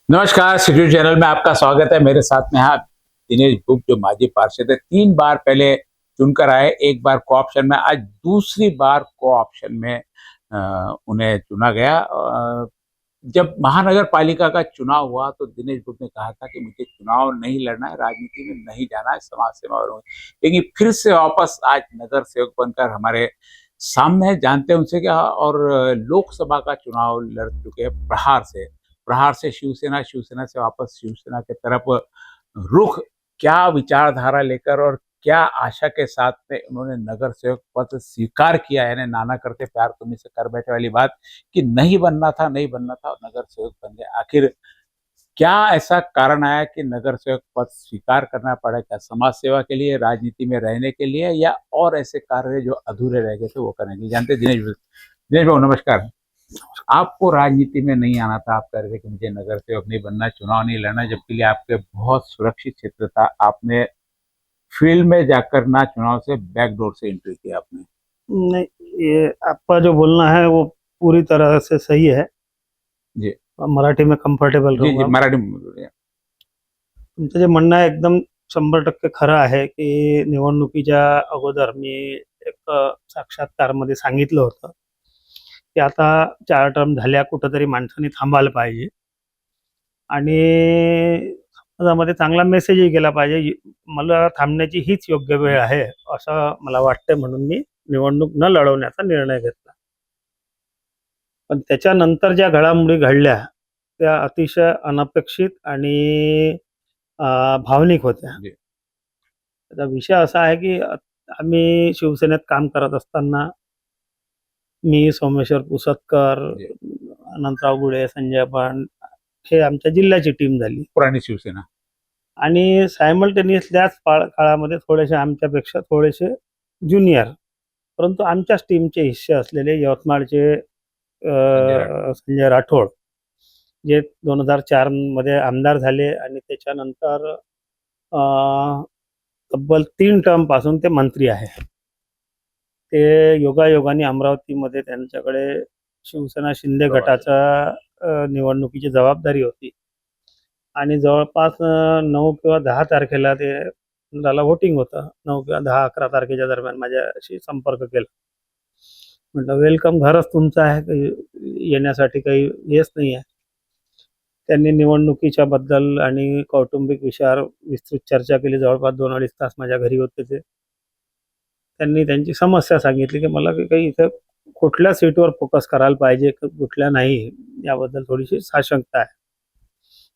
नमस्कार, city channel में आपका स्वागत है। मेरे साथ में हैं दिनेश बुक, जो माजी पार्षद है। 3 बार पहले चुनकर आए, 1 बार को-ऑप्शन में, आज दूसरी बार को-ऑप्शन में उन्हें चुना गया। जब महानगर पालिका का चुनाव हुआ तो दिनेश बुक ने कहा था कि मुझे चुनाव नहीं लड़ना है, राजनीति में नहीं जाना है, समाज सेवा और लेकिन फिर से वापस आज नगर सेवक बनकर हमारे सामने हैं। जानते हैं उनसे क्या। और लोकसभा का चुनाव लड़ चुके हैं प्रहार से शिवसेना, शिवसेना से वापस शिवसेना की तरफ रुख, क्या विचारधारा लेकर और क्या आशा के साथ में उन्होंने नगर सेवक पद स्वीकार किया, यानी नाना करते प्यार तुम्हीं से कर बैठे वाली बात, कि नहीं बनना था, नहीं बनना था और नगर सेवक बन गए। आखिर क्या ऐसा कारण आया कि नगर सेवक पद स्वीकार करना पड़ा? क्या समाज सेवा के लिए, राजनीति में रहने के लिए, या और ऐसे कार्य जो अधूरे रह गए थे वो करने के लिए? जानते हैं दिनेश बाबू, नमस्कार। आपको राजनीति में नहीं आना था, आप कह रहे थे कि मुझे नगर सेवक नहीं बनना, चुनाव नहीं लड़ना, जबकि लिए आपके बहुत सुरक्षित क्षेत्र था। आपने फील्ड में जाकर ना चुनाव से बैकडोर से एंट्री की आपने। नहीं, ये आपका जो बोलना है वो पूरी तरह से सही है। जी मराठी में कम्फर्टेबल जी जी, रहूंगा। मराठी में बोलूया. तुमचं जे म्हणणं आहे एकदम 100% खरं आहे की निवडणुकीच्या अगोदर मी एक साक्षात्कारमध्ये सांगितलं होतं की आता 4 टर्म झाल्या, कुठंतरी माणसाने थांबायला पाहिजे आणि समाजामध्ये चांगला मेसेजही गेला पाहिजे. मला थांबण्याची हीच योग्य वेळ आहे असं मला वाटतं, म्हणून मी निवडणूक न लढवण्याचा निर्णय घेतला. पण त्याच्यानंतर ज्या घडामोडी घडल्या त्या अतिशय अनपेक्षित आणि भावनिक होत्या. जी. त्याचा विषय असा आहे की आम्ही शिवसेनेत काम करत असताना मी, सोमेश्वर पुसतकर, जी. अनंतराव गुळे, संजय पांड हे आमच्या जिल्ह्याची टीम झाली पुराणी शिवसेना. आणि सायमल्टेनियस त्याच काळामध्ये थोडेसे आमच्यापेक्षा थोडेसे ज्युनियर, परंतु आमच्याच टीमचे हिस्से असलेले यवतमाळचे संजय राठोड, जे 2004 मध्ये आमदार झाले आणि त्याच्यानंतर तब्बल 3 टर्म पासून ते मंत्री आहे. ते योगायोगाने अमरावतीमध्ये त्यांच्याकडे शिवसेना शिंदे गटाचा निवडणुकीची जबाबदारी होती आणि जवळपास 9 किंवा 10 तारखेला ते त्याला वोटिंग होतं. 9 किंवा 10-11 तारखेच्या दरम्यान माझ्याशी संपर्क केला. म्हटलं वेलकम, घरच तुमचं आहे, येण्यासाठी काही हेच नाही आहे. त्यांनी निवडणुकीच्या बद्दल आणि कौटुंबिक विषयावर विस्तृत चर्चा केली. जवळपास 2-2.5 तास माझ्या घरी होते ते. त्यांनी त्यांची समस्या सांगितली की मला काही इथं कुठल्या सीटवर फोकस करायला पाहिजे, कुठल्या नाही, याबद्दल थोडीशी साशंकता आहे.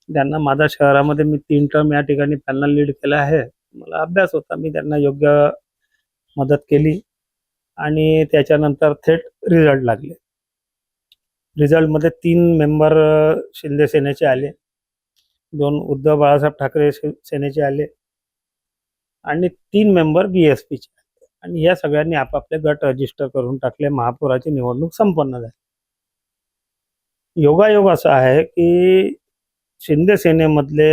त्यांना माझ्या शहरामध्ये मी 3 टर्म या ठिकाणी त्यांना लीड केला आहे. मला अभ्यास होता, मी त्यांना योग्य मदत केली आणि त्याच्यानंतर थेट रिझल्ट लागले. रिझल्टमध्ये 3 मेंबर शिंदे सेनेचे आले, 2 उद्धव बाळासाहेब ठाकरे सेनेचे आले आणि 3 मेंबर BSPचे आले आणि या सगळ्यांनी आपापले गट रजिस्टर करून टाकले. महापौराची निवडणूक संपन्न झाली. योगायोग असा आहे की शिंदे सेनेमधले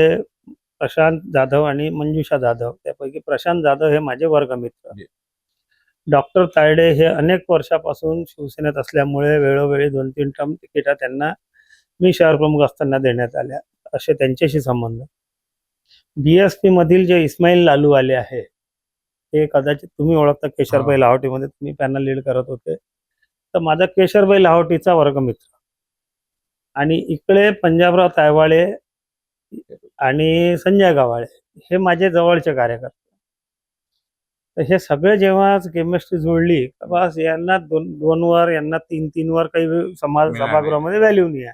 प्रशांत जाधव आणि मंजुषा जाधव, त्यापैकी प्रशांत जाधव हे माझे वर्गमित्र. डॉक्टर तायडे हे अनेक वर्षापासून शिवसेनेत असल्यामुळे वेळोवेळी 2-3 टर्म तिकिटा त्यांना मी शहर प्रमुख असताना देण्यात आल्या, असे त्यांच्याशी संबंध. BSP मधील जे इस्माईल लालू आले आहे, ते कदाचित तुम्ही ओळखता, केशरभाई लाहोटीमध्ये तुम्ही पॅनल लीड करत होते. तर माझा केशरभाई लाहोटीचा वर्गमित्र आणि इकडे पंजाबराव तायवाळे आणि संजय गव्हाळे हे माझे जवळचे कार्यकर्ते. तर हे सगळे जेव्हा केमिस्ट्री जुळली, बस यांना 2 वर, यांना 3 वर काही समाज सभागृहामध्ये व्हॅल्यू नाही आहे.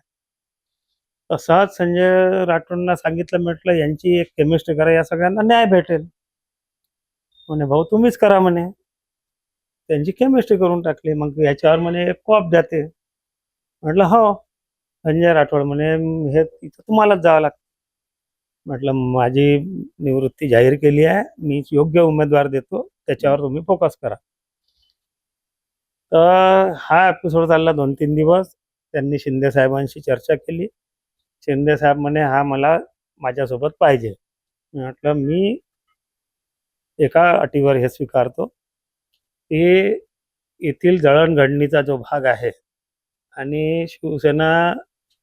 तसाच संजय राठोडना सांगितलं, म्हटलं यांची एक केमिस्ट्री करा, या सगळ्यांना न्याय भेटेल. म्हणे भाऊ तुम्हीच करा म्हणे. त्यांची केमिस्ट्री करून टाकली. मग याच्यावर म्हणे एक कॉप द्याते. म्हटलं हो. संजय राठोड म्हणे हे इथं तुम्हालाच जावं लागतं. म्हटलं माझी निवृत्ती जाहीर केली आहे, मी योग्य उमेदवार देतो, त्याच्यावर तुम्ही फोकस करा. तर हा एपिसोड चालला 2-3 दिवस. त्यांनी शिंदे साहेबांशी चर्चा केली. शिंदे साहेब म्हणे हा मला माझ्यासोबत पाहिजे. म्हटलं मी एका अटीवर हे स्वीकारतो की येथील जळणघडणीचा जो भाग आहे आणि शिवसेना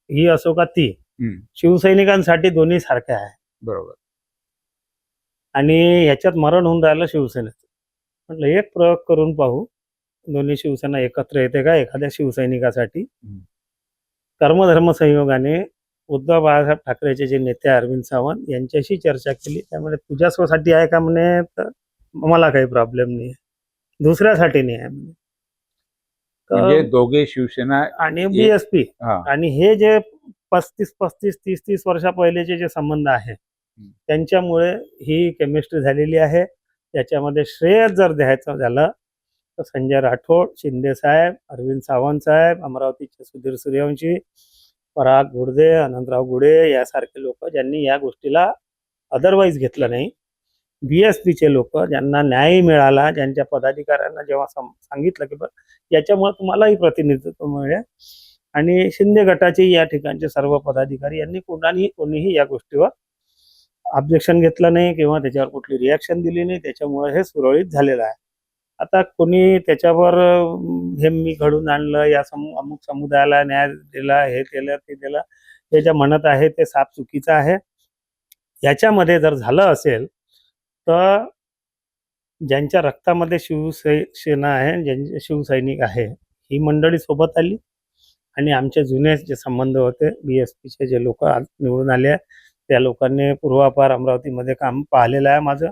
ही असो का ती, हम्म, शिवसैनिकांसाठी दोन्ही सारखे आहे बरोबर. आणि ह्याच्यात मरण होऊन राहिलं शिवसेनेचं. म्हटलं एक प्रयोग करून पाहू, दोन्ही शिवसेना एकत्र येते का एखाद्या शिवसैनिकासाठी. हम्म. कर्मधर्म संयोगाने उद्धव बाळासाहेब ठाकरेचे जे नेते अरविंद सावंत यांच्याशी चर्चा केली. त्यामुळे तुझ्यासाठी आहे का म्हणे, तर मला काही प्रॉब्लेम नाही, दुसऱ्यासाठी नाही आहे म्हणे. म्हणजे तर दोघे शिवसेना आणि बीएसपी हा आणि हे जे 35 30 वर्षा पहिलेचे जे संबंध आहे त्यांच्यामुळे ही केमिस्ट्री झालेली आहे. याच्यामध्ये श्रेय जर द्यायचं झालं तर संजय राठोड, शिंदे साहेब, अरविंद सावंत साहेब, अमरावतीचे सुधीर सूर्यवंशी, पराग गुडदे, अनंतराव गुडे यासारखे लोक ज्यांनी या गोष्टीला अदरवाईज घेतलं नाही. बीएसपीचे लोक ज्यांना न्याय मिळाला, ज्यांच्या पदाधिकाऱ्यांना जेव्हा सांगितलं की बरं याच्यामुळे तुम्हालाही प्रतिनिधित्व मिळेल, आणि शिंदे गटाचे या ठिकाणचे सर्व पदाधिकारी यांनी कोणीही या गोष्टीवर ऑब्जेक्शन घेतलं नाही किंवा त्याच्यावर कुठली रिॲक्शन दिली नाही. त्याच्यामुळे हे सुरळीत झालेलं आहे. आता कोणी त्याच्यावर हे मी घडून आणलं, या अमुक समुदायाला न्याय दिला, हे केलं ते दिलं, हे जे म्हणत आहे ते साफ चुकीचं आहे. याच्यामध्ये जर झालं असेल तर ज्यांच्या रक्तामध्ये शिवसेना आहे, ज्यांचे शिवसैनिक आहे, ही मंडळी सोबत आली आणि आमचे जुने जे संबंध होते बीएसपीचे जे लोक निवडून आले त्या लोकांनी पूर्वापार अमरावतीमध्ये काम पाहिलेलं आहे माझं.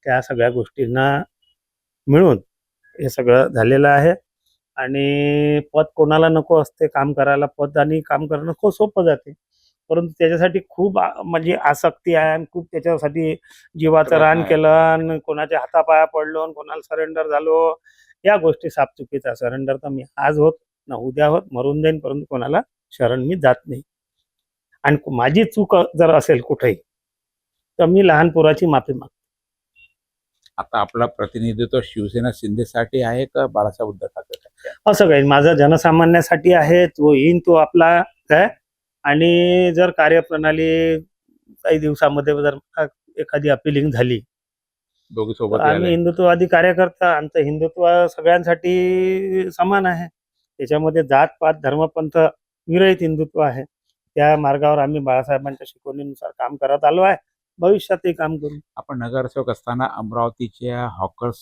त्या सगळ्या गोष्टींना मिळून हे सगळं झालेलं आहे. आणि पद कोणाला नको असते काम करायला, पद आणि काम करणं खूप सोपं जाते, परंतु त्याच्यासाठी खूप म्हणजे आसक्ती आहे आणि खूप त्याच्यासाठी जीवाचं रान केलं आणि कोणाच्या हातापाया पडलो आणि कोणाला सरेंडर झालो. या गोष्टी साफ चुकीचा. सरेंडर तर मी आज होत ना उद्या होत, मरून जाईन, परंतु कोणाला शरण मी जात नाही. आणि माझी चूक जर असेल कुठेही तर मी लहान पोराची माफी मागतो. आता आपला प्रतिनिधित्व शिवसेना शिंदेसाठी आहे का बाळासाहेब उद्धव ठाकरे? असं काही माझा जनसामान्यासाठी आहे. तो येईन तो आपला आहे. आणि जर कार्यप्रणाली काही दिवसामध्ये जर एखादी अपिलिंग झाली दोघे तर सोबत आम्ही हिंदुत्ववादी कार्यकर्ता, आमचं हिंदुत्व सगळ्यांसाठी समान आहे. त्याच्यामध्ये जात पात धर्मपंथ विरहित हिंदुत्व आहे. त्या मार्गावर आम्ही बाळासाहेबांच्या शिकवणीनुसार काम करत आलो आहे, भविष्यातही काम करू. आपण नगरसेवक असताना अमरावतीच्या हॉकर्स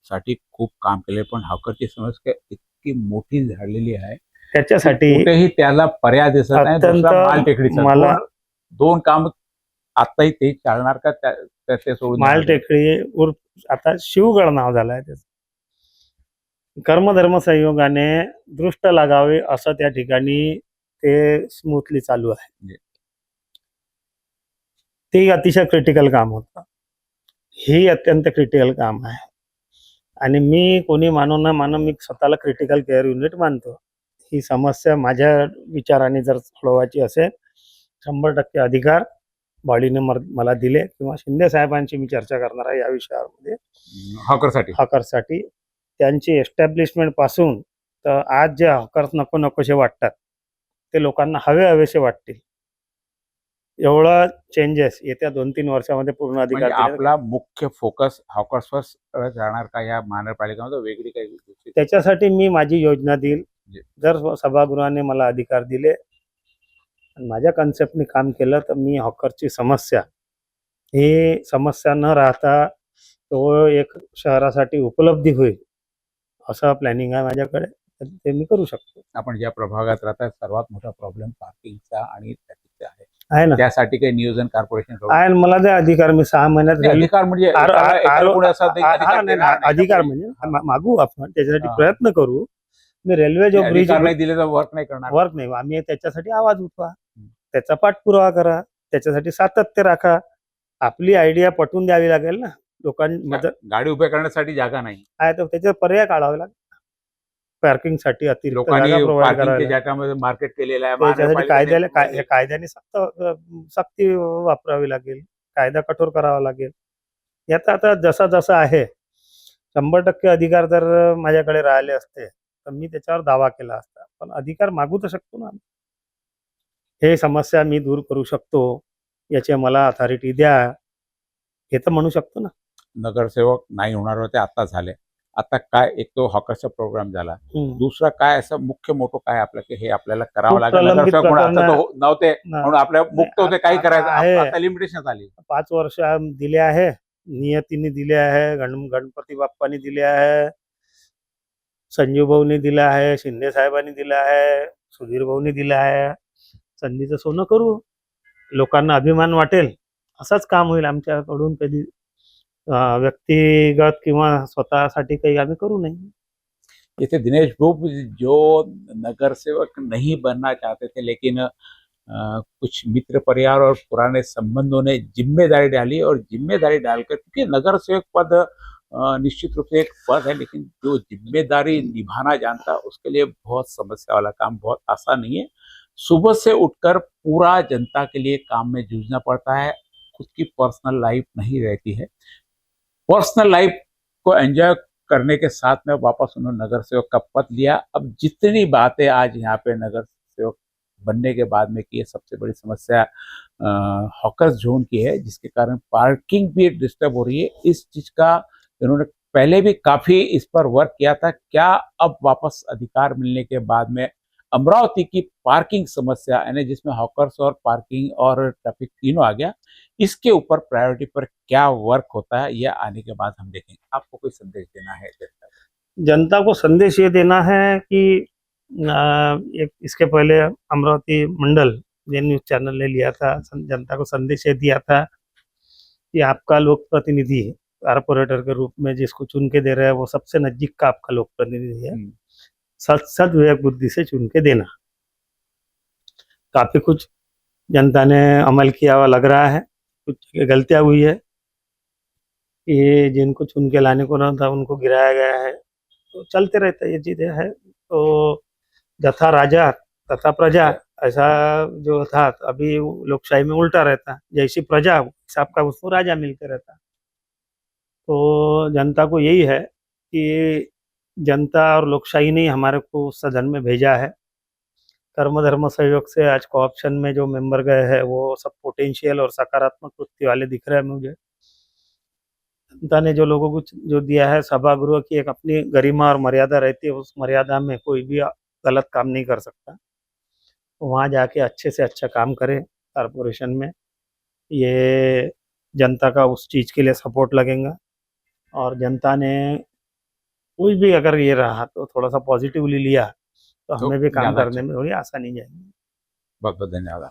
साठी खूप काम केले, पण हॉकरची समस्या इतकी मोठी झालेली आहे त्याच्यासाठी कुठेही त्याला पर्याय दिसत नाही. अत्यंत दुसरा माल टेकडीचा मला दोन काम आताही ते चालणार का? ते सोडून माल टेकडी उर्फ आता शिवगड नाव झालं आहे त्याचं. कर्मधर्म संयोगाने दृष्ट लागावे असं त्या ठिकाणी ते स्मूथली चालू आहे. ते अतिशय क्रिटिकल काम होतं. ही अत्यंत क्रिटिकल काम आहे आणि मी कोणी मानो ना मानो मी स्वतःला क्रिटिकल केअर युनिट मानतो. ही समस्या माझ्या विचाराने जर सोडवायची असेल 100% अधिकार बॉडीने मला दिले किंवा शिंदे साहेबांची मी चर्चा करणार आहे या विषयामध्ये. हॉकरसाठी त्यांची एस्टॅब्लिशमेंट पासून तर आज जे हॉकर्स नको नकोसे वाटतात ते लोकांना हवेसे वाटतील, एवढा चेंजेस येत्या 2-3 वर्षामध्ये पूर्ण अधिकार म्हणजे आपला मुख्य फोकस हॉकर्सवर जाणार का या महानगरपालिकेमध्ये वेगळी काही गोष्टी? त्याच्यासाठी मी माझी योजना देईल. जर सभागृहाने मला अधिकार दिले आणि माझ्या कन्सेप्टने काम केलं तर मी हॉकरची समस्या ही समस्या न राहता तो एक शहरासाठी उपलब्धी होईल असं प्लॅनिंग आहे माझ्याकडे. ते मी करू शकतो. आपण ज्या प्रभागात राहतात सर्वात मोठा प्रॉब्लेम पार्किंगचा आणि ट्रॅफिकचा आहे ना. त्यासाठी काही नियोजन कॉर्पोरेशन आहे आणि मला ते अधिकार मी 6 महिन्यात अधिकार म्हणजे अधिकार म्हणजे मागू आपण त्याच्यासाठी प्रयत्न करू. मी रेल्वे जो ब्रिज नाही दिले तर वर्क नाही करणार. वर्क नाही. आम्ही त्याच्यासाठी आवाज उठवा, त्याचा पाठपुरावा करा, त्याच्यासाठी सातत्य राखा. आपली आयडिया पटवून द्यावी लागेल ना लोकांमध्ये. गाडी उभ्या करण्यासाठी जागा नाही आहे तर त्याचे पर्याय काढावे लागेल. पार्किंगसाठी अतिरिक्त जागा प्रोव्हाइड करावी लागेल. मार्केट केलेलं आहे. त्याच्यासाठी कायद्याने सक्ती वापरावी लागेल, कायदा कठोर करावा लागेल. याचा आता जसा जसा आहे 100% अधिकार जर माझ्याकडे राहिले असते तर मी त्याच्यावर दावा केला असता. पण अधिकार मागू तर शकतो ना. हे समस्या मी दूर करू शकतो, याची मला अथॉरिटी द्या, हे तर म्हणू शकतो ना. नगरसेवक नाही होणार होते, आता झाले. आता काय एक तो हॉकरचा प्रोग्राम झाला, हम्म. दुसरा काय असं मुख्य मोठं काय आपलं की हे आपल्याला करावं खूप लागेल प्रलंबित नगरसेवक म्हणून? आता प्रकरणं तो नव्हते म्हणून आपल्या मुक्त होते काही आता करायचं, आहे. आता लिमिटेशन आली. 5 वर्ष दिले आहे, नियतीने दिले आहे, गणपती बाप्पानी दिले आहे, संजीव भाऊनी दिला आहे, शिंदे साहेबांनी दिला आहे, सुधीर भाऊनी दिला आहे. संधीचं सोनं करू, लोकांना अभिमान वाटेल असंच काम होईल आमच्याकडून. कधी व्यक्तिगत किंवा स्वतःसाठी काही आम्ही करू नये. जैसे दिनेश भूप जो नगर सेवक नहीं बनना चाहते थे, लेकिन कुछ मित्र परिवार और पुराने संबंधों ने जिम्मेदारी डाली, और जिम्मेदारी डालकर, क्योंकि नगर सेवक पद निश्चित रूप से एक पद है, लेकिन जो जिम्मेदारी निभाना जानता उसके लिए बहुत समस्या वाला काम, बहुत आसान नहीं है. सुबह से उठकर पूरा जनता के लिए काम में जूझना पड़ता है, खुद की पर्सनल लाइफ नहीं रहती है. पर्सनल लाइफ को एंजॉय करने के साथ में वापस उन्होंने नगर सेवक का पद लिया. अब जितनी बातें आज यहाँ पे नगर सेवक बनने के बाद में की है, सबसे बड़ी समस्या हॉकर्स जोन की है, जिसके कारण पार्किंग भी डिस्टर्ब हो रही है. इस चीज का इन्होंने पहले भी काफी इस पर वर्क किया था. क्या अब वापस अधिकार मिलने के बाद में अमरावती की पार्किंग समस्या, यानी जिसमें हॉकर्स और पार्किंग और ट्रैफिक तीनों आ गया, इसके ऊपर प्रायोरिटी पर क्या वर्क होता है, यह आने के बाद हम देखेंगे. आपको कोई संदेश देना है? जनता को संदेश ये देना है कि एक इसके पहले अमरावती मंडल जे न्यूज चैनल ने लिया था, जनता को संदेश ये दिया था कि आपका लोक प्रतिनिधि कारपोरेटर के रूप में जिसको चुन के दे रहे हैं वो सबसे नजदीक का आपका लोक प्रतिनिधि है. सद विवेक बुद्धि से चुन के देना. काफी कुछ जनता ने अमल किया हुआ लग रहा है, कुछ गलतियां हुई है कि जिनको चुन के लाने को ना था उनको गिराया गया है. तो चलते रहता है, ये चीजें है. तो जथा राजा तथा प्रजा, ऐसा जो था अभी लोकशाही में उल्टा रहता है, जैसी प्रजा हिसाब का उसको राजा मिलते रहता. तो जनता को यही है कि जनता और लोकशाही ने हमारे को सदन में भेजा है. कर्म धर्म सहयोग से आज कोऑप्शन में जो मेंबर गए हैं वो सब पोटेंशियल और सकारात्मक वृत्ति वाले दिख रहे हैं मुझे. जनता ने जो लोगों को जो दिया है, सभागृह की एक अपनी गरिमा और मर्यादा रहती है, उस मर्यादा में कोई भी गलत काम नहीं कर सकता. वहाँ जाके अच्छे से अच्छा काम करे कारपोरेशन में. ये जनता का उस चीज़ के लिए सपोर्ट लगेगा. और जनता ने कोई भी अगर ये रहा तो थोड़ा सा पॉजिटिवली लिया तो हमें भी काम ज्यादा करने में थोड़ी आसानी जाएगी. बहुत बहुत धन्यवाद.